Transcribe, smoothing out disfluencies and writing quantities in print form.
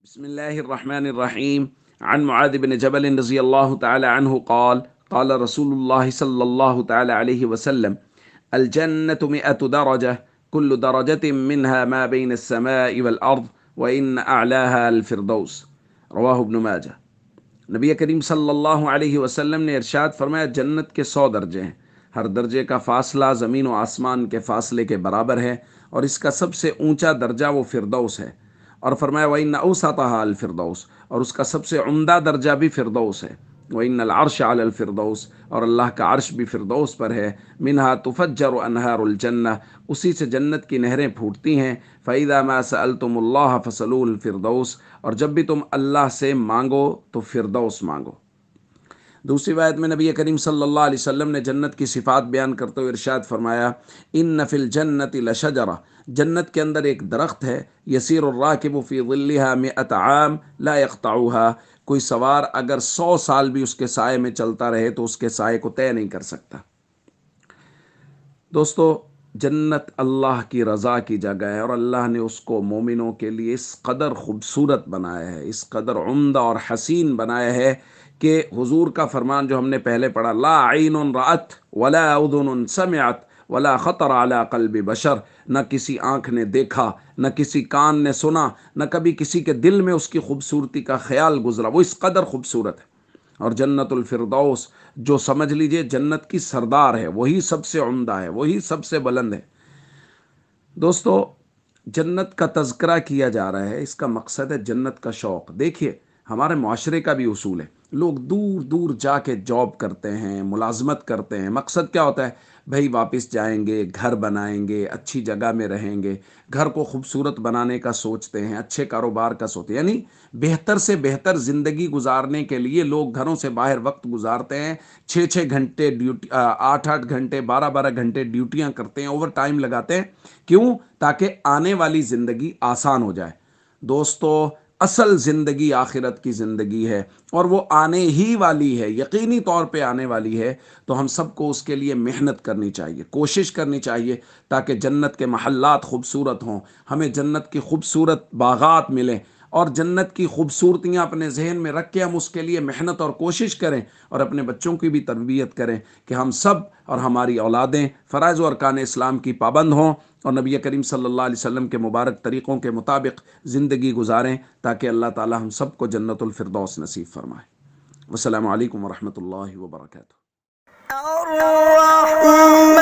بسم الله الرحمن الرحيم. عن معاذ بن جبل رضي الله تعالى عنه قال قال رسول الله صلى الله تعالى عليه وسلم: الجنة 100 درجة، كل درجة منها ما بين السماء والأرض، وإن أعلاها الفردوس. رواہ ابن ماجہ۔ نبی کریم صلی اللہ علیہ وسلم نے ارشاد فرمایا جنت کے 100 درجے ہیں، ہر درجے کا فاصلہ زمین و آسمان کے فاصلے کے برابر ہے، اور اس کا سب سے اونچا درجہ وہ فردوس ہے۔ اور فرمایا وَإِنَّ أَوْسَطَهَا الْفِرْدَوْسُ، اور اس کا سب سے عمدہ درجہ بھی فردوس ہے۔ وَإِنَّ الْعَرْشَ عَلَى الْفِرْدَوْسِ، اور اللہ کا عرش بھی فردوس پر ہے۔ مِنْهَا تُفَجَّرُ أَنْهَارُ الْجَنَّةِ، اسی سے جنت کی نہریں پھوٹتی ہیں۔ فَإِذَا مَا سَأَلْتُمُ اللَّهَ فَاسْأَلُوهُ الْفِرْدَوْسَ، اور جب بھی تم اللہ سے مانگو تو فردوس مانگو۔ دوسری آیت میں نبی کریم صلی اللہ علیہ وسلم نے جنت کی صفات بیان کرتے ہوئے ارشاد فرمایا: ان فی الجنت لشجرہ، جنت کے اندر ایک درخت ہے، یسیر الراکب فی ظلها 100 عام لا یقطعها، کوئی سوار اگر 100 سال بھی اس کے سائے میں چلتا رہے تو اس کے سائے کو طے نہیں کر سکتا۔ دوستو، جنت اللہ کی رضا کی جگہ ہے، اور اللہ نے اس کو مومنوں کے لیے اس قدر خوبصورت بنایا ہے، اس قدر عمدہ اور حسین بنایا ہے کہ حضور کا فرمان جو ہم نے پہلے پڑھا: لا عین رأت ولا اذن سمعت ولا خطر علی قلب بشر، نہ کسی آنکھ نے دیکھا، نہ کسی کان نے سنا، نہ کبھی کسی کے دل میں اس کی خوبصورتی کا خیال گزرا، وہ اس قدر خوبصورت ہے۔ اور جنت الفردوس، جو سمجھ لیجئے جنت کی سردار ہے، وہی سب سے عمدہ ہے، وہی سب سے بلند ہے۔ دوستو، جنت کا تذکرہ کیا جا رہا ہے، اس کا مقصد ہے جنت کا شوق۔ دیکھیے، ہمارے معاشرے کا بھی اصول ہے، لوگ دور دور جا کے جاب کرتے ہیں، ملازمت کرتے ہیں، مقصد کیا ہوتا ہے؟ بھائی واپس جائیں گے، گھر بنائیں گے، اچھی جگہ میں رہیں گے، گھر کو خوبصورت بنانے کا سوچتے ہیں، اچھے کاروبار کا سوچتے ہیں، یعنی بہتر سے بہتر زندگی گزارنے کے لیے لوگ گھروں سے باہر وقت گزارتے ہیں، 6 گھنٹے ڈیوٹی، 8 گھنٹے، 12 گھنٹے ڈیوٹیاں کرتے ہیں، اوور ٹائم لگاتے ہیں۔ کیوں؟ تاکہ آنے والی زندگی آسان ہو جائے۔ دوستو، اصل زندگی آخرت کی زندگی ہے، اور وہ آنے ہی والی ہے، یقینی طور پہ آنے والی ہے۔ تو ہم سب کو اس کے لیے محنت کرنی چاہیے، کوشش کرنی چاہیے، تاکہ جنت کے محلات خوبصورت ہوں، ہمیں جنت کی خوبصورت باغات ملیں، اور جنت کی خوبصورتیاں اپنے ذہن میں رکھ کے ہم اس کے لیے محنت اور کوشش کریں، اور اپنے بچوں کی بھی تربیت کریں کہ ہم سب اور ہماری اولادیں فرائض و ارکان اسلام کی پابند ہوں، اور نبی کریم صلی اللہ علیہ وسلم کے مبارک طریقوں کے مطابق زندگی گزاریں، تاکہ اللہ تعالی ہم سب کو جنت الفردوس نصیب فرمائے۔ والسلام علیکم ورحمۃ اللہ وبرکاتہ۔ الرحمن